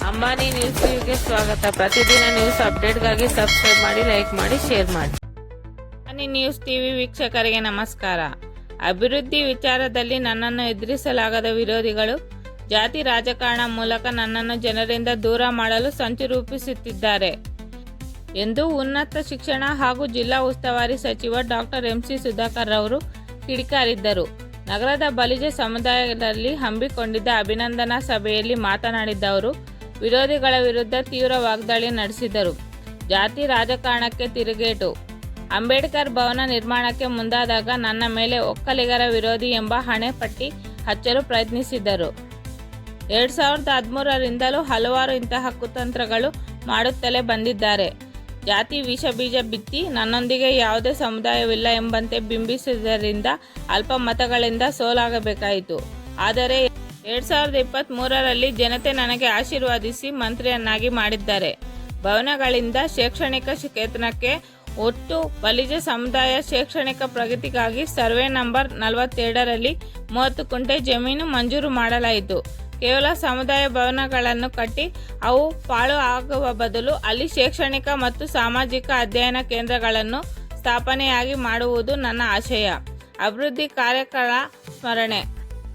Ambani news ಟಿವಿಗೆ ಸ್ವಾಗತ. ಪ್ರತಿದಿನ ನ್ಯೂಸ್ ಅಪ್ಡೇಟ್ಗಾಗಿ ಸಬ್ಸ್ಕ್ರೈಬ್ ಮಾಡಿ, ಲೈಕ್ ಮಾಡಿ, ಶೇರ್ ಮಾಡಿ. ಅಂಬಾನಿ ನ್ಯೂಸ್ ಟಿವಿ ವೀಕ್ಷಕರಿಗೆ ನಮಸ್ಕಾರ. ಅಭಿವೃದ್ಧಿ ವಿಚಾರದಲ್ಲಿ ನನ್ನನ್ನು ಎದುರಿಸಲಾಗದ ವಿರೋಧಿಗಳು ಜಾತಿ ರಾಜಕಾರಣ ಮೂಲಕ ನನ್ನನ್ನು ಜನರಿಂದ ದೂರ ಮಾಡಲು ಸಂಚು ರೂಪಿಸುತ್ತಿದ್ದಾರೆ ಎಂದು ಉನ್ನತ ಶಿಕ್ಷಣ ಹಾಗೂ ಜಿಲ್ಲಾ ಉಸ್ತುವಾರಿ ಸಚಿವ ಡಾಕ್ಟರ್ MC ಸುಧಾಕರ್ ಅವರು ಕಿಡಿಕಾರಿದ್ದರು. ನಗರದ ಬಲಿಜ ಸಮುದಾಯದಲ್ಲಿ ಹಮ್ಮಿಕೊಂಡಿದ್ದ ಅಭಿನಂದನಾ ಸಭೆಯಲ್ಲಿ ಮಾತನಾಡಿದ ಅವರು, ವಿರೋಧಿಗಳ ವಿರುದ್ಧ ತೀವ್ರ ವಾಗ್ದಾಳಿ ನಡೆಸಿದರು. ಜಾತಿ ರಾಜಕಾರಣಕ್ಕೆ ತಿರುಗೇಟು. ಅಂಬೇಡ್ಕರ್ ಭವನ ನಿರ್ಮಾಣಕ್ಕೆ ಮುಂದಾದಾಗ ನನ್ನ ಮೇಲೆ ಒಕ್ಕಲಿಗರ ವಿರೋಧಿ ಎಂಬ ಹಣೆ ಪಟ್ಟಿ ಹಚ್ಚಲು ಪ್ರಯತ್ನಿಸಿದರು. 2013ರಿಂದಲೂ ಹಲವಾರು ಇಂತಹ ಕುತಂತ್ರಗಳು ಮಾಡುತ್ತಲೇ ಬಂದಿದ್ದಾರೆ. ಜಾತಿ ವಿಷ ಬೀಜ ಬಿತ್ತಿ ನನ್ನೊಂದಿಗೆ ಯಾವುದೇ ಸಮುದಾಯವಿಲ್ಲ ಎಂಬಂತೆ ಬಿಂಬಿಸುವುದರಿಂದ ಅಲ್ಪ ಮತಗಳಿಂದ ಸೋಲಾಗಬೇಕಾಯಿತು. ಆದರೆ 2023ರಲ್ಲಿ ಜನತೆ ನನಗೆ ಆಶೀರ್ವಾದಿಸಿ ಮಂತ್ರಿಯನ್ನಾಗಿ ಮಾಡಿದ್ದಾರೆ. ಭವನಗಳಿಂದ ಶೈಕ್ಷಣಿಕ ಕ್ಷೇತ್ರಕ್ಕೆ ಒಟ್ಟು ಬಲಿಜ ಸಮುದಾಯ ಶೈಕ್ಷಣಿಕ ಪ್ರಗತಿಗಾಗಿ ಸರ್ವೆ ನಂಬರ್ 42ರಲ್ಲಿ 30 ಕುಂಟೆ ಜಮೀನು ಮಂಜೂರು ಮಾಡಲಾಯಿತು. ಕೇವಲ ಸಮುದಾಯ ಭವನಗಳನ್ನು ಕಟ್ಟಿ ಅವು ಪಾಳು ಆಗುವ ಬದಲು ಅಲ್ಲಿ ಶೈಕ್ಷಣಿಕ ಮತ್ತು ಸಾಮಾಜಿಕ ಅಧ್ಯಯನ ಕೇಂದ್ರಗಳನ್ನು ಸ್ಥಾಪನೆಯಾಗಿ ಮಾಡುವುದು ನನ್ನ ಆಶಯ. ಅಭಿವೃದ್ಧಿ ಕಾರ್ಯಗಳ ಸ್ಮರಣೆ.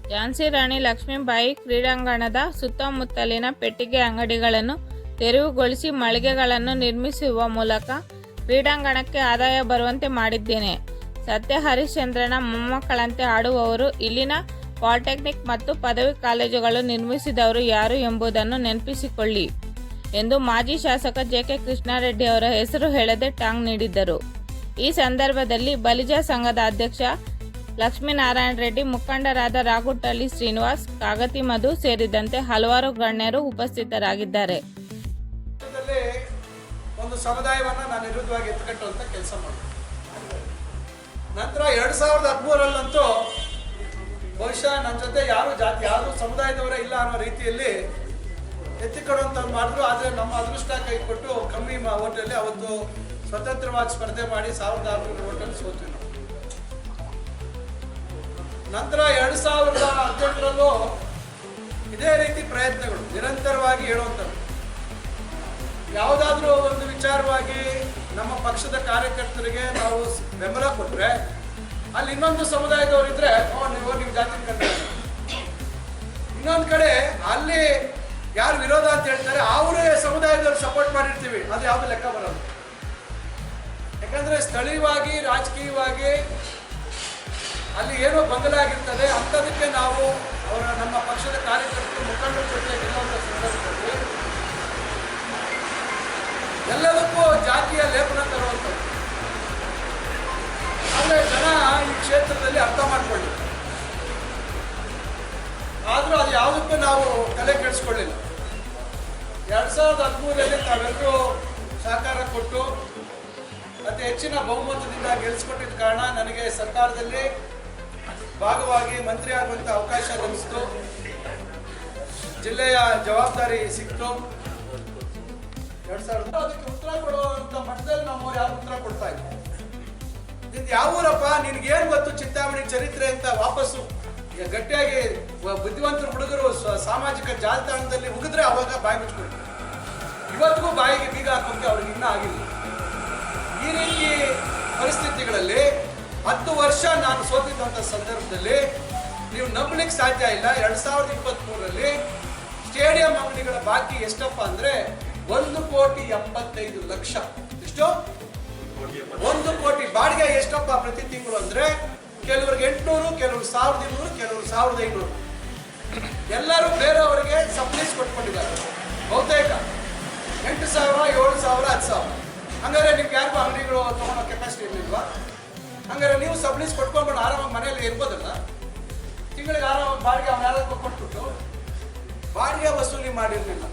ಝಾನ್ಸಿ ರಾಣಿ ಲಕ್ಷ್ಮೀಬಾಯಿ ಕ್ರೀಡಾಂಗಣದ ಸುತ್ತಮುತ್ತಲಿನ ಪೆಟ್ಟಿಗೆ ಅಂಗಡಿಗಳನ್ನು ತೆರವುಗೊಳಿಸಿ ಮಳಿಗೆಗಳನ್ನು ನಿರ್ಮಿಸುವ ಮೂಲಕ ಕ್ರೀಡಾಂಗಣಕ್ಕೆ ಆದಾಯ ಬರುವಂತೆ ಮಾಡಿದ್ದೇನೆ. ಸತ್ಯ ಹರಿಶ್ಚಂದ್ರನ ಮೊಮ್ಮಕ್ಕಳಂತೆ ಆಡುವವರು ಇಲ್ಲಿನ ಪಾಲಿಟೆಕ್ನಿಕ್ ಮತ್ತು ಪದವಿ ಕಾಲೇಜುಗಳು ನಿರ್ಮಿಸಿದವರು ಯಾರು ಎಂಬುದನ್ನು ನೆನಪಿಸಿಕೊಳ್ಳಿ ಎಂದು ಮಾಜಿ ಶಾಸಕ JK ಕೃಷ್ಣಾರೆಡ್ಡಿ ಅವರ ಹೆಸರು ಹೇಳದೆ ಟಾಂಗ್ ನೀಡಿದ್ದರು. ಈ ಸಂದರ್ಭದಲ್ಲಿ ಬಲಿಜ ಸಂಘದ ಅಧ್ಯಕ್ಷ ಲಕ್ಷ್ಮೀನಾರಾಯಣ ರೆಡ್ಡಿ, ಮುಖಂಡರಾದ ರಾಗುಟ್ಟಳ್ಳಿ ಶ್ರೀನಿವಾಸ್, ಕಾಗತಿ ಮಧು ಸೇರಿದಂತೆ ಹಲವಾರು ಗಣ್ಯರು ಉಪಸ್ಥಿತರಾಗಿದ್ದಾರೆ. ಒಂದು ಸಮುದಾಯವನ್ನು ನಾನು ವಿರುದ್ಧವಾಗಿ ಎತ್ತುಕಟ್ಟುವಂತ ಕೆಲಸ ಮಾಡಿದೆ. ನಂತರ 2013ರಲ್ಲಂತೂ ಬಹುಶಃ ನನ್ನ ಜೊತೆ ಯಾರು ಸಮುದಾಯದವರೇ ಇಲ್ಲ ಅನ್ನೋ ರೀತಿಯಲ್ಲಿ ಎತ್ತಿಕೊಡುವಂತ ಮಾಡಿದ್ರು. ಆದರೆ ನಮ್ಮ ಅದೃಷ್ಟ ಕೈ ಕೊಟ್ಟು ಕಮ್ಮಿ ಓಟಲ್ಲಿ ಅವತ್ತು ಸ್ವತಂತ್ರವಾಗಿ ಸ್ಪರ್ಧೆ ಮಾಡಿ 1600 ಓಟಲ್ಲಿ ಸೋತ್ವಿ. ನಂತರ 2018ರಲ್ಲೂ ಇದೇ ರೀತಿ ಪ್ರಯತ್ನಗಳು ನಿರಂತರವಾಗಿ ಹೇಳುವಂಥದ್ದು. ಯಾವುದಾದ್ರೂ ಒಂದು ವಿಚಾರವಾಗಿ ನಮ್ಮ ಪಕ್ಷದ ಕಾರ್ಯಕರ್ತರಿಗೆ ನಾವು ಬೆಂಬಲ ಕೊಟ್ಟರೆ ಅಲ್ಲಿ ಇನ್ನೊಂದು ಸಮುದಾಯದವರಿದ್ರೆ ನೀವು ಜಾತಿ ಕಂಡ, ಇನ್ನೊಂದು ಕಡೆ ಅಲ್ಲಿ ಯಾರು ವಿರೋಧ ಅಂತ ಹೇಳ್ತಾರೆ ಅವರೇ ಸಮುದಾಯದವ್ರು ಸಪೋರ್ಟ್ ಮಾಡಿರ್ತೀವಿ, ಅದು ಯಾವುದು ಲೆಕ್ಕ ಬರೋದು. ಯಾಕಂದ್ರೆ ಸ್ಥಳೀಯವಾಗಿ ರಾಜಕೀಯವಾಗಿ ಅಲ್ಲಿ ಏನೋ ಗೊಂದಲ ಆಗಿರ್ತದೆ. ಅಂಥದಕ್ಕೆ ನಾವು ನಮ್ಮ ಪಕ್ಷದ ಕಾರ್ಯಕರ್ತರು ಮುಖಂಡರ ಜೊತೆ ಗೆಲ್ಲುವಂಥ ಸಂದರ್ಭದಲ್ಲಿ ಎಲ್ಲದಕ್ಕೂ ಜಾತಿಯ ಲೇಪನ ತರುವಂಥದ್ದು. ಆದರೆ ಜನ ಈ ಕ್ಷೇತ್ರದಲ್ಲಿ ಅರ್ಥ ಮಾಡಿಕೊಳ್ಳಿ, ಆದರೂ ಅದು ಯಾವುದಕ್ಕೂ ನಾವು ತಲೆ ಕೆಡಿಸ್ಕೊಳ್ಳಿಲ್ಲ. 2013ರಲ್ಲಿ ತಾವೆಲ್ಲರೂ ಸಹಕಾರ ಕೊಟ್ಟು ಅತಿ ಹೆಚ್ಚಿನ ಬಹುಮತದಿಂದ ಗೆಲ್ಲಿಸ್ಕೊಟ್ಟಿದ್ದ ಕಾರಣ ನನಗೆ ಸರ್ಕಾರದಲ್ಲಿ ಭಾಗವಾಗಿ ಮಂತ್ರಿ ಆಗುವಂಥ ಅವಕಾಶ ಲಭಿಸಿತು. ಜಿಲ್ಲೆಯ ಜವಾಬ್ದಾರಿ ಸಿಕ್ತು. 2000 ಅದಕ್ಕೆ ಉತ್ತರ ಕೊಡುವಂಥ ಮಟ್ಟದಲ್ಲಿ ನಾವು ಯಾರು ಉತ್ತರ ಕೊಡ್ತಾ ಇದ್ವಿ. ಇದು ಯಾವ ಊರಪ್ಪ, ನಿನ್ಗೇನು ಗೊತ್ತು ಚಿಂತಾಮಣಿ ಚರಿತ್ರೆ ಅಂತ ವಾಪಸ್ಸು ಗಟ್ಟಿಯಾಗಿ ಬುದ್ಧಿವಂತರ ಹುಡುಗರು ಸಾಮಾಜಿಕ ಜಾಲತಾಣದಲ್ಲಿ ಉಗಿದ್ರೆ ಅವಾಗ ಬಾಯಿ ಮುಚ್ಕೊಳ್ತಾರೆ. ಇವತ್ತಿಗೂ ಬಾಯಿಗೆ ಬೀಗ ಹಾಕೋಕೆ ಅವ್ರಿಗೆ ಇನ್ನೂ ಆಗಿಲ್ಲ. ಈ ರೀತಿ ಪರಿಸ್ಥಿತಿಗಳಲ್ಲಿ 10 ವರ್ಷ ನಾನು ಸೋತಿದ್ದಂಥ ಸಂದರ್ಭದಲ್ಲಿ ನೀವು ನಂಬಲಿಕ್ಕೆ ಸಾಧ್ಯ ಇಲ್ಲ. 2023ರಲ್ಲಿ ಸ್ಟೇಡಿಯಂ ಅಂಗಡಿಗಳ ಬಾಕಿ ಎಷ್ಟಪ್ಪ ಅಂದ್ರೆ 1,75,00,000. ಎಷ್ಟು? 1 ಕೋಟಿ. ಬಾಡಿಗೆ ಎಷ್ಟಪ್ಪ ಪ್ರತಿ ತಿಂಗಳು ಅಂದ್ರೆ ಕೆಲವ್ರಿಗೆ 800, ಕೆಲವ್ರು 1,200, ಕೆಲವ್ರು 1,500. ಎಲ್ಲರೂ ಬೇರೆಯವರಿಗೆ ಸಬ್ಲೀಸ್ ಕೊಟ್ಕೊಂಡಿದ್ದಾರೆ. ಬಹುತೇಕ 8,000, 7,000, 10,000. ಹಂಗಾರೆ ನಿಮ್ಗೆ ಯಾರಿಗೂ ಅಂಗಡಿಗಳು ತಗೊಳ್ಳೋ ಕೆಪಾಸಿಟಿ ಇರಲಿಲ್ವಾ? ಹಂಗಾರೆ ನೀವು ಸಬ್ಲೀಸ್ ಕೊಟ್ಕೊಂಡು ಆರಾಮಾಗಿ ಮನೆಯಲ್ಲಿ ಇರ್ಬೋದಲ್ಲ. ತಿಂಗಳಿಗೆ ಆರಾಮಾಗಿ ಬಾಡಿಗೆ ಅವ್ನು ಯಾರು ಕೊಟ್ಬಿಟ್ಟು ಬಾಡಿಗೆ ವಸೂಲಿ ಮಾಡಿರಲಿಲ್ಲ.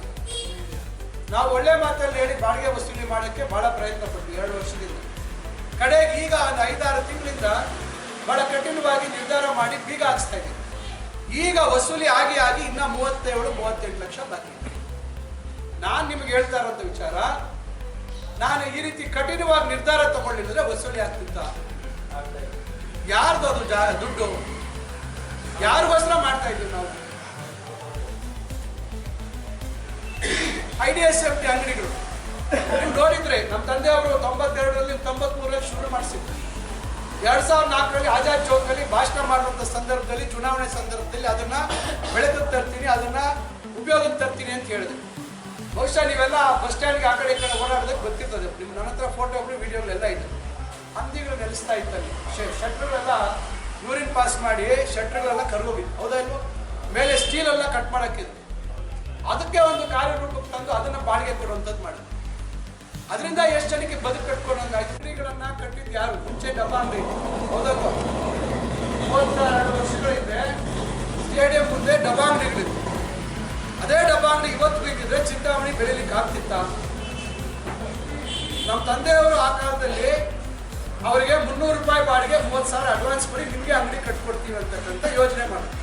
ನಾವು ಒಳ್ಳೆ ಮಾತಲ್ಲಿ ಹೇಳಿ ಬಾಡಿಗೆ ವಸೂಲಿ ಮಾಡೋಕ್ಕೆ ಬಹಳ ಪ್ರಯತ್ನ ಪಟ್ವಿ 2 ವರ್ಷದಿಂದ. ಕಡೆಗೆ ಈಗ ಒಂದು 5-6 ತಿಂಗಳಿಂದ ಬಹಳ ಕಠಿಣವಾಗಿ ನಿರ್ಧಾರ ಮಾಡಿ ಬೀಗ ಹಾಕ್ಸ್ತಾ ಇದ್ದೀವಿ. ಈಗ ವಸೂಲಿ ಆಗಿ ಇನ್ನ 37-38 ಲಕ್ಷ ಬಾಕಿ. ನಾನು ನಿಮ್ಗೆ ಹೇಳ್ತಾ ಇರೋಂಥ ವಿಚಾರ, ನಾನು ಈ ರೀತಿ ಕಠಿಣವಾಗಿ ನಿರ್ಧಾರ ತಗೊಂಡಿದ್ರೆ ವಸೂಲಿ ಆಗ್ತಿತ್ತ? ಯಾರ್ದು ಅದು ದುಡ್ಡು? ಯಾರಿಗೋಸ್ಕರ ಮಾಡ್ತಾ ಇದ್ದೀವಿ ನಾವು? IDSFT ಅಂಗಡಿಗಳು ನೀವು ನೋಡಿದ್ರೆ ನಮ್ಮ ತಂದೆಯವರು 92ರಲ್ಲಿ 93ರಲ್ಲಿ ಶುರು ಮಾಡಿಸಿದ್ರು. 2004ರಲ್ಲಿ ಆಜಾದ್ ಚೌಕಲ್ಲಿ ಭಾಷಣ ಮಾಡುವಂಥ ಸಂದರ್ಭದಲ್ಲಿ, ಚುನಾವಣೆ ಸಂದರ್ಭದಲ್ಲಿ ಅದನ್ನ ಬೆಳಕಿಗೆ ತರ್ತೀನಿ, ಅದನ್ನ ಉಪಯೋಗಕ್ಕೆ ತರ್ತೀನಿ ಅಂತ ಹೇಳಿದ್ರು. ಬಹುಶಃ ನೀವೆಲ್ಲ ಬಸ್ ಸ್ಟ್ಯಾಂಡ್ಗೆ ಆ ಕಡೆ ಈ ಕಡೆ ಓಡಾಡೋದಕ್ಕೆ ಗೊತ್ತಿರ್ತದೆ. ನಿಮ್ಮ ನನ್ನ ಹತ್ರ ಫೋಟೋಗಳು ವಿಡಿಯೋಗಳೆಲ್ಲ ಇದೆ. ಹಂದಿಗಳು ನೆಲೆಸ್ತಾ ಇತ್ತಲ್ಲಿ. ಶಟ್ರುಗಳೆಲ್ಲ ಯೂರಿನ್ ಪಾಸ್ ಮಾಡಿ ಶಟ್ರುಗಳೆಲ್ಲ ಕರ್ಗೋಗಿತ್ತು, ಹೌದಾ ಇಲ್ವೋ? ಮೇಲೆ ಸ್ಟೀಲೆಲ್ಲ ಕಟ್ ಮಾಡೋಕ್ಕಿತ್ತು. ಅದಕ್ಕೆ ಒಂದು ಕಾರ್ಯರೂಪಕ್ಕೆ ತಂದು ಅದನ್ನು ಬಾಡಿಗೆ ಕೊಡುವಂಥದ್ದು ಮಾಡಿದ್ರು. ಅದರಿಂದ ಎಷ್ಟು ಜನಕ್ಕೆ ಬದುಕು ಕಟ್ಕೊಂಡಂಗೆ ಅಂಗಡಿಗಳನ್ನ ಕಟ್ಟಿದ್ದು ಯಾರು? ಮುಂಚೆ ಡಬ್ಬ ಅಂಗಡಿ, ಹೌದಲ್ವ? 32 ವರ್ಷಗಳ ಹಿಂದೆ ಸ್ಟೇಡಿಯಂ ಮುಂದೆ ಡಬ್ಬ ಅಂಗಡಿಗಳಿತ್ತು. ಅದೇ ಡಬ್ಬ ಅಂಗಡಿ ಇವತ್ತು ಬೇಕಿದ್ರೆ ಚಿಂತಾಮಣಿ ಬೆಳೀಲಿಕ್ಕೆ ಆಗ್ತಿತ್ತ? ನಮ್ಮ ತಂದೆಯವರು ಆ ಕಾಲದಲ್ಲಿ ಅವರಿಗೆ 300 ರೂಪಾಯಿ ಬಾಡಿಗೆ 30,000 ಅಡ್ವಾನ್ಸ್ ಕೊಡಿ, ನಿಮಗೆ ಅಂಗಡಿ ಕಟ್ಕೊಡ್ತೀವಿ ಅಂತಕ್ಕಂಥ ಯೋಜನೆ ಮಾಡಿದ್ರು.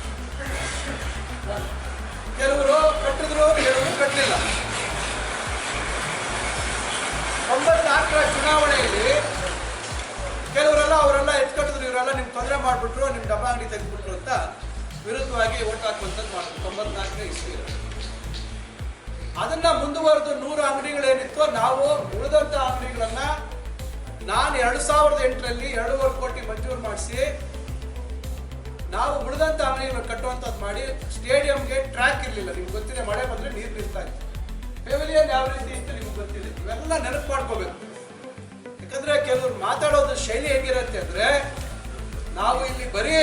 ಕೆಲವರು ಕಟ್ಟಿದ್ರು, ಕೆಲವರು ಕಟ್ಟಲಿಲ್ಲ. 94ರ ಚುನಾವಣೆಯಲ್ಲಿ ಕೆಲವರೆಲ್ಲ ಅವರೆಲ್ಲ ಎತ್ಕಟ್ಟಿದ್ರು, ಇವರೆಲ್ಲ ನಿಮ್ಗೆ ತೊಂದರೆ ಮಾಡಿಬಿಟ್ರು, ನಿಮ್ಮ ಡಬ್ಬ ಅಂಗಡಿ ತೆಗೆದುಬಿಟ್ರು ಅಂತ ವಿರುದ್ಧವಾಗಿ ಓಟ್ ಹಾಕುವಂಥದ್ದು ಮಾಡಿದ್ರು 94ನೇ ಇಸ್ವಿ. ಅದನ್ನ ಮುಂದುವರೆದು 100 ಅಂಗಡಿಗಳೇನಿತ್ತು, ನಾವು ಉಳಿದಂಥ ಅಂಗಡಿಗಳನ್ನ ನಾನು 2008ರಲ್ಲಿ 2.5 ಕೋಟಿ ಮಂಜೂರು ಮಾಡಿಸಿ ನಾವು ಉಳಿದಂಥ ಅಂಗಡಿಗಳನ್ನ ಕಟ್ಟುವಂಥದ್ದು ಮಾಡಿ, ಸ್ಟೇಡಿಯಂಗೆ ಟ್ರ್ಯಾಕ್ ಇರಲಿಲ್ಲ, ನಿಮ್ಗೆ ಗೊತ್ತಿದೆ, ಮಳೆ ಬಂದರೆ ನೀರು ನಿಲ್ತಾ ಇತ್ತು. ಪೆವಿಲಿಯನ್ ಯಾವ ರೀತಿ ಇತ್ತು ನಿಮ್ಗೆ ಗೊತ್ತಿದೆ. ಇವೆಲ್ಲ ನೆನಪು ಮಾಡ್ಕೋಬೇಕು. ಯಾಕಂದ್ರೆ ಕೆಲವರು ಮಾತಾಡೋದು ಶೈಲಿ ಹೇಗಿರುತ್ತೆ ಅಂದ್ರೆ, ನಾವು ಇಲ್ಲಿ ಬರೀ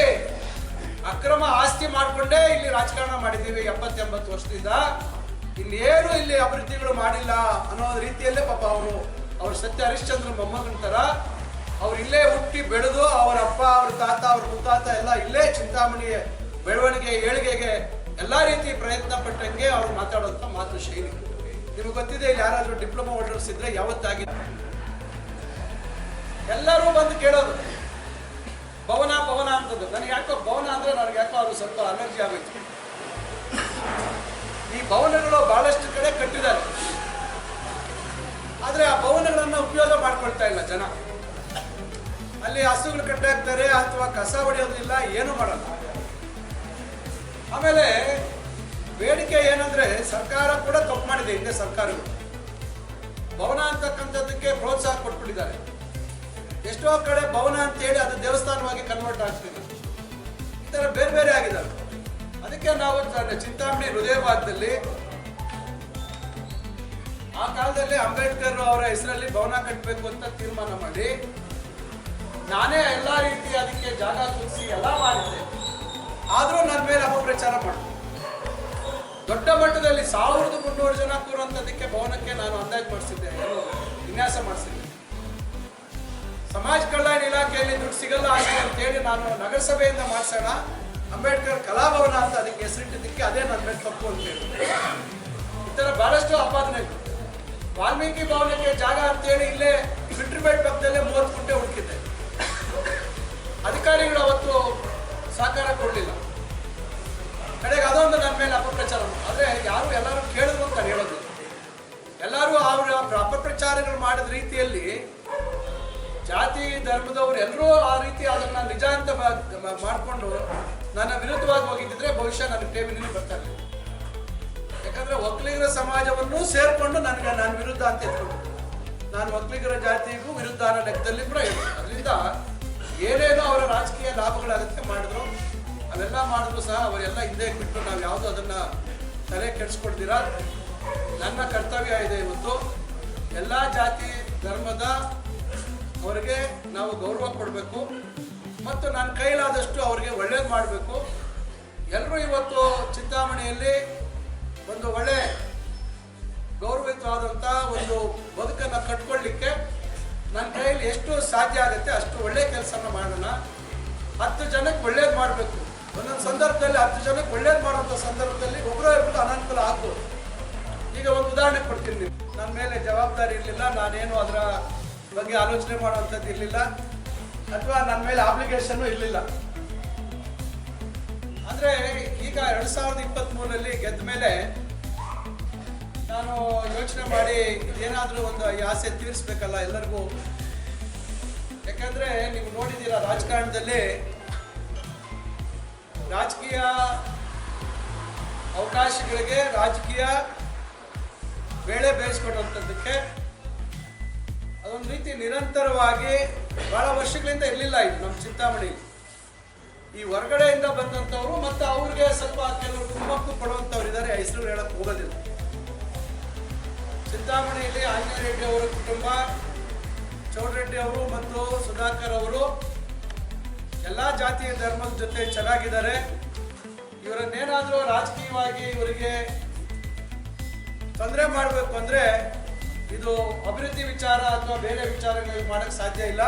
ಅಕ್ರಮ ಆಸ್ತಿ ಮಾಡಿಕೊಂಡೇ ಇಲ್ಲಿ ರಾಜಕಾರಣ ಮಾಡಿದ್ದೀವಿ 70-80 ವರ್ಷದಿಂದ, ಇನ್ನೇನು ಇಲ್ಲಿ ಅಭಿವೃದ್ಧಿಗಳು ಮಾಡಿಲ್ಲ ಅನ್ನೋ ರೀತಿಯಲ್ಲೇ ಪಾಪ ಅವ್ರ ಸತ್ಯ ಹರಿಶ್ಚಂದ್ರ ಮೊಮ್ಮಗನ ಥರ ಅವ್ರು ಇಲ್ಲೇ ಹುಟ್ಟಿ ಬೆಳೆದು ಅವರ ಅಪ್ಪ, ಅವ್ರ ತಾತ, ಅವ್ರ ಮುತ್ತಾತ ಎಲ್ಲ ಇಲ್ಲೇ ಚಿಂತಾಮಣಿ ಬೆಳವಣಿಗೆ ಏಳಿಗೆಗೆ ಎಲ್ಲ ರೀತಿ ಪ್ರಯತ್ನ ಪಟ್ಟಂಗೆ ಅವ್ರು ಮಾತಾಡೋಂಥ ಮಾತು ಶೈಲಿ. ನಿಮ್ಗೆ ಗೊತ್ತಿದೆ, ಇಲ್ಲಿ ಯಾರಾದರೂ ಡಿಪ್ಲೊಮಾ ಹೋಲ್ಡರ್ಸ್ ಇದ್ರೆ ಯಾವತ್ತಾಗಿದೆ ಎಲ್ಲರೂ ಬಂದು ಕೇಳೋದು ಭವನ ಭವನ ಅಂತದ್ದು. ನನಗೆ ಯಾಕೋ ಭವನ ಅಂದರೆ ನನಗೆ ಯಾಕೋ ಅದು ಸ್ವಲ್ಪ ಅಲರ್ಜಿ ಆಗೋಯ್ತು. ಈ ಭವನಗಳು ಬಹಳಷ್ಟು ಕಡೆ ಕಟ್ಟಿದ್ದಾರೆ, ಆದರೆ ಆ ಭವನಗಳನ್ನು ಉಪಯೋಗ ಮಾಡ್ಕೊಳ್ತಾ ಇಲ್ಲ ಜನ. ಅಲ್ಲಿ ಹಸುಗಳು ಕಟ್ಟಾಕ್ತಾರೆ ಅಥವಾ ಕಸ ಹೊಡೆಯೋದಿಲ್ಲ, ಏನು ಮಾಡಲ್ಲ. ಆಮೇಲೆ ಬೇಡಿಕೆ ಏನಂದ್ರೆ, ಸರ್ಕಾರ ಕೂಡ ತಪ್ಪು ಮಾಡಿದೆ. ಹಿಂದೆ ಸರ್ಕಾರಗಳು ಭವನ ಅಂತಕ್ಕಂಥದ್ದಕ್ಕೆ ಪ್ರೋತ್ಸಾಹ ಕೊಟ್ಬಿಟ್ಟಿದ್ದಾರೆ. ಎಷ್ಟೋ ಕಡೆ ಭವನ ಅಂತೇಳಿ ಅದು ದೇವಸ್ಥಾನವಾಗಿ ಕನ್ವರ್ಟ್ ಆಗ್ತಿದೆ. ಈ ಥರ ಬೇರೆ ಬೇರೆ ಆಗಿದ್ದಾರೆ. ಅದಕ್ಕೆ ನಾವು ಚಿಂತಾಮಣಿ ಹೃದಯ ಭಾಗದಲ್ಲಿ ಆ ಕಾಲದಲ್ಲಿ ಅಂಬೇಡ್ಕರ್ ಅವರ ಹೆಸರಲ್ಲಿ ಭವನ ಕಟ್ಟಬೇಕು ಅಂತ ತೀರ್ಮಾನ ಮಾಡಿ ನಾನೇ ಎಲ್ಲ ರೀತಿ ಅದಕ್ಕೆ ಜಾಗ ತುಳಿಸಿ ಎಲ್ಲ ಮಾಡಿದ್ದೆ. ಆದರೂ ನನ್ನ ಮೇಲೆ ಅಪಪ್ರಚಾರ ಮಾಡಿದೆ. ದೊಡ್ಡ ಮಟ್ಟದಲ್ಲಿ 1300 ಜನ ಕೂರುವಂಥದ್ದಕ್ಕೆ ಭವನಕ್ಕೆ ನಾನು ಅಂದಾಜು ಮಾಡಿಸಿದ್ದೆ, ವಿನ್ಯಾಸ ಮಾಡಿಸಿದ್ದೆ. ಸಮಾಜ ಕಲ್ಯಾಣ ಇಲಾಖೆಯಲ್ಲಿ ದುಡ್ಡು ಸಿಗಲ್ಲ ಅಂತೇಳಿ ನಾನು ನಗರಸಭೆಯಿಂದ ಮಾಡಿಸೋಣ, ಅಂಬೇಡ್ಕರ್ ಕಲಾಭವನ ಅಂತ ಅದಕ್ಕೆ ಹೆಸರಿಟ್ಟಿದ್ದಕ್ಕೆ ಅದೇ ನನ್ನ ಮೇಲೆ ತಪ್ಪು ಅಂತ ಹೇಳಿ ಈ ಥರ ಬಹಳಷ್ಟು ಆಪಾದನೆಗಳು. ವಾಲ್ಮೀಕಿ ಭವನಕ್ಕೆ ಜಾಗ ಅಂತೇಳಿ ಇಲ್ಲೇ ಬಿಟ್ರಬೇಟ್ ಪಕ್ಕದಲ್ಲೇ 30 ಗುಂಟೆ ಹುಡುಕಿದ್ದೆ. ಅಧಿಕಾರಿಗಳು ಅವತ್ತು ಸಹಕಾರ ಕೊಡಲಿಲ್ಲ. ಕಡೆಗೆ ಅದೊಂದು ನನ್ನ ಮೇಲೆ ಅಪಪ್ರಚಾರ. ಆದರೆ ಎಲ್ಲರೂ ಕೇಳಿದ್ರು ಅಂತ ಹೇಳೋದು, ಎಲ್ಲರೂ ಅವರ ಅಪಪ್ರಚಾರಗಳು ಮಾಡಿದ ರೀತಿಯಲ್ಲಿ ಜಾತಿ ಧರ್ಮದವರು ಎಲ್ಲರೂ ಆ ರೀತಿ ಅದನ್ನು ನಿಜ ಅಂತ ಮಾಡಿಕೊಂಡು ನನ್ನ ವಿರುದ್ಧವಾಗಿ ಹೋಗಿದ್ದಿದ್ರೆ ಬಹುಶಃ ನನ್ನ ಟಿವಿನಲ್ಲಿ ಬರ್ತಾರೆ. ಯಾಕಂದ್ರೆ ಒಕ್ಕಲಿಗರ ಸಮಾಜವನ್ನು ಸೇರಿಕೊಂಡು ನಾನು ವಿರುದ್ಧ ಅಂತ ಎತ್ಕೊಂಡು, ನಾನು ಒಕ್ಕಲಿಗರ ಜಾತಿಗೂ ವಿರುದ್ಧ ಅನ್ನೋ ಲೆಕ್ಕದಲ್ಲಿ ಕೂಡ ಹೇಳ್ತೀನಿ. ಅದರಿಂದ ಏನೇನೋ ಅವರ ರಾಜಕೀಯ ಲಾಭಗಳಾಗತ್ತೆ ಮಾಡಿದ್ರು, ಅವೆಲ್ಲ ಮಾಡಿದ್ರು ಸಹ ಅವರೆಲ್ಲ ಹಿಂದೆ ಬಿಟ್ಟು ನಾವು ಯಾವುದು ಅದನ್ನು ತಲೆ ಕೆಡಿಸ್ಕೊಳ್ತೀರ. ನನ್ನ ಕರ್ತವ್ಯ ಇದೆ ಇವತ್ತು ಎಲ್ಲ ಜಾತಿ ಧರ್ಮದ ಅವರಿಗೆ ನಾವು ಗೌರವ ಕೊಡಬೇಕು ಮತ್ತು ನನ್ನ ಕೈಲಾದಷ್ಟು ಅವರಿಗೆ ಒಳ್ಳೇದು ಮಾಡಬೇಕು. ಎಲ್ಲರೂ ಇವತ್ತು ಚಿಂತಾಮಣಿಯಲ್ಲಿ ಒಂದು ಒಳ್ಳೆ ಗೌರವಿತವಾದಂಥ ಒಂದು ಬದುಕನ್ನು ಕಟ್ಕೊಳ್ಳಿಕ್ಕೆ ನನ್ನ ಕೈಯಲ್ಲಿ ಎಷ್ಟು ಸಾಧ್ಯ ಆಗುತ್ತೆ ಅಷ್ಟು ಒಳ್ಳೆ ಕೆಲಸನ ಮಾಡೋಣ. 10 ಜನಕ್ಕೆ ಒಳ್ಳೇದು ಮಾಡಬೇಕು. ಒಂದೊಂದು ಸಂದರ್ಭದಲ್ಲಿ 10 ಜನಕ್ಕೆ ಒಳ್ಳೇದು ಮಾಡುವಂಥ ಸಂದರ್ಭದಲ್ಲಿ ಒಬ್ಬರೋ ಇಬ್ಬರು ಅನಾನುಕೂಲ ಆಗ್ಬೋದು. ಈಗ ಒಂದು ಉದಾಹರಣೆ ಕೊಡ್ತೀನಿ. ನೀವು ನನ್ನ ಮೇಲೆ ಜವಾಬ್ದಾರಿ ಇರಲಿಲ್ಲ, ನಾನೇನು ಅದರ ಬಗ್ಗೆ ಆಲೋಚನೆ ಮಾಡುವಂಥದ್ದು ಇರಲಿಲ್ಲ, ಅಥವಾ ನನ್ನ ಮೇಲೆ ಆಬ್ಲಿಗೇಷನ್ನು ಇರಲಿಲ್ಲ. ಅಂದರೆ ಈಗ 2023ರಲ್ಲಿ ಗೆದ್ದ ಮೇಲೆ ನಾನು ಯೋಚನೆ ಮಾಡಿ ಏನಾದರೂ ಒಂದು ಆಸೆ ತೀರಿಸ್ಬೇಕಲ್ಲ ಎಲ್ಲರಿಗೂ. ಯಾಕಂದರೆ ನೀವು ನೋಡಿದ್ದೀರಾ ರಾಜಕಾರಣದಲ್ಲಿ ರಾಜಕೀಯ ಅವಕಾಶಗಳಿಗೆ, ರಾಜಕೀಯ ಬೇಳೆ ಬೇಯಿಸ್ಕೊಡುವಂಥದ್ದಕ್ಕೆ ಅದೊಂದು ರೀತಿ ನಿರಂತರವಾಗಿ ಬಹಳ ವರ್ಷಗಳಿಂದ ಇರಲಿಲ್ಲ ಇದು ನಮ್ಮ ಚಿಂತಾಮಣಿ. ಈ ಹೊರಗಡೆಯಿಂದ ಬಂದಂಥವ್ರು ಮತ್ತು ಅವ್ರಿಗೆ ಸ್ವಲ್ಪ ಕೆಲವರು ಕುಮ್ಮಕ್ಕು ಕೊಡುವಂಥವ್ರು ಇದ್ದಾರೆ, ಹೆಸರು ಹೇಳಕ್ಕೆ ಹೋಗೋದಿಲ್ಲ. ಚಿಂತಾಮಣಿಯಲ್ಲಿ ಆಂಜನೇಯ ರೆಡ್ಡಿ ಅವರ ಕುಟುಂಬ, ಚೌಡರೆಡ್ಡಿ ಅವರು ಮತ್ತು ಸುಧಾಕರ್ ಅವರು ಎಲ್ಲ ಜಾತಿಯ ಧರ್ಮದ ಜೊತೆ ಚೆನ್ನಾಗಿದ್ದಾರೆ. ಇವರನ್ನೇನಾದರೂ ರಾಜಕೀಯವಾಗಿ ಇವರಿಗೆ ತೊಂದರೆ ಮಾಡಬೇಕು ಅಂದರೆ ಇದು ಅಭಿವೃದ್ಧಿ ವಿಚಾರ ಅಥವಾ ಬೇರೆ ವಿಚಾರಗಳಿಗೆ ಮಾಡೋಕ್ಕೆ ಸಾಧ್ಯ ಇಲ್ಲ.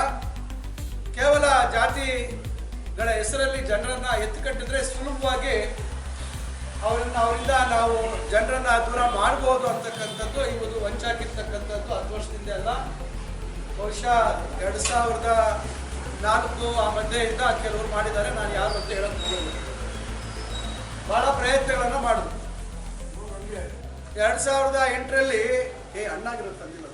ಕೇವಲ ಜಾತಿಗಳ ಹೆಸರಲ್ಲಿ ಜನರನ್ನು ಎತ್ತುಕಟ್ಟಿದ್ರೆ ಸುಲಭವಾಗಿ ಅವರಿಂದ ನಾವು ಜನರನ್ನು ದೂರ ಮಾಡ್ಬೋದು ಅಂತಕ್ಕಂಥದ್ದು ಇವುದು ವಂಚಾಕಿರ್ತಕ್ಕಂಥದ್ದು 10 ವರ್ಷದಿಂದ ಅಲ್ಲ, ಬಹುಶಃ 2004 ಆ ಮಧ್ಯೆಯಿಂದ ಕೆಲವರು ಮಾಡಿದ್ದಾರೆ. ನಾನು ಯಾರು ಅಂತ ಹೇಳಕ್ಕೆ ಹೋಗೋದು, ಭಾಳ ಪ್ರಯತ್ನಗಳನ್ನು ಮಾಡಿದ್ರು. 2008ರಲ್ಲಿ ಅಣ್ಣಾಗಿರೋ ತಂದಿಲ್ಲ